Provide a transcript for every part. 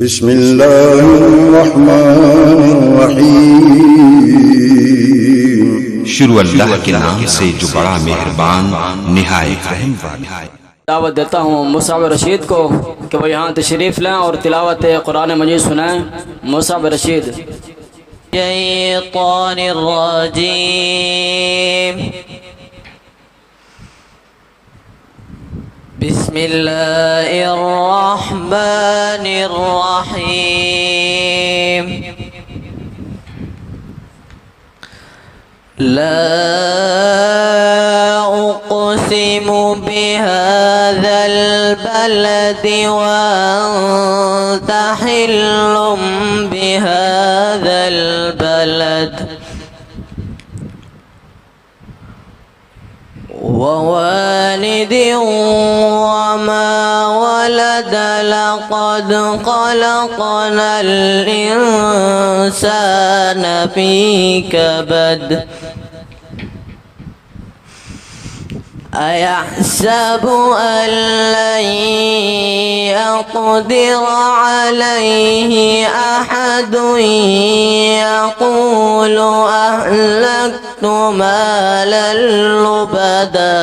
بسم الله الرحمن الرحیم شروع اللہ کے نام سے جو بڑا مہربان نہایت رحم والا ہے۔ دعوت دیتا ہوں مصعب رشید کو کہ وہ یہاں تشریف لیں اور تلاوت قرآن مجید سنائیں۔ مصعب رشید۔ الشیطان الرجیم بسم الله الرحمن الرحيم لا أقسم بهذا البلد وأنت حل بهذا البلد ووالد وما ولد لقد خلقنا الإنسان في كبد أيحسب أن لن يقدر عليه أحد يقول أهلكت مالا لبدا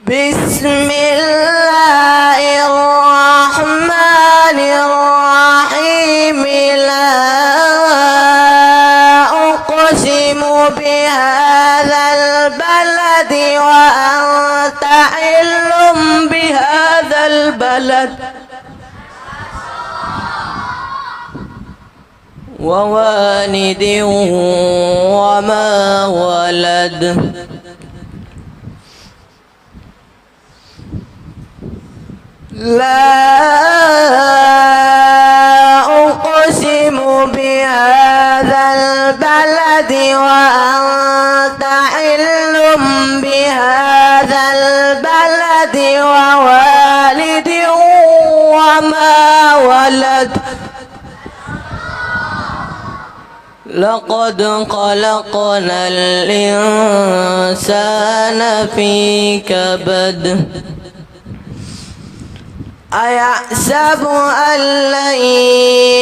بسم الله الرحمن الرحيم لا أقسم بهذا البلد وأنت حل بهذا البلد ووالد وما ولد لا أقسم بهذا البلد وأنت حل بهذا البلد ووالد وما ولد لقد خلقنا الإنسان في كبد أيحسب أن لن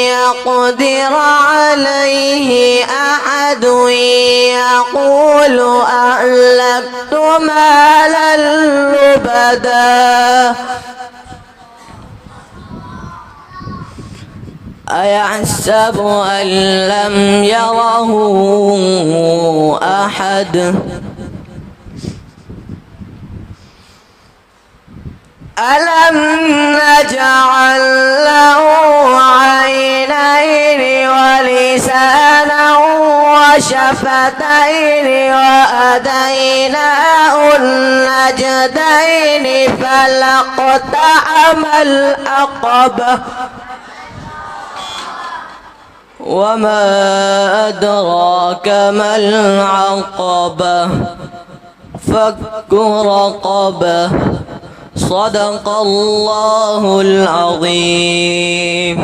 يقدر عليه أحد يقول أهلكت مالا لبدا أيحسب أن لم يره أحد ألم نجعل له عينين ولسانا وشفتين وهديناه النجدين فلاقتحم العقبة وما أدراك ما العقبة فك رقبة صدق الله العظيم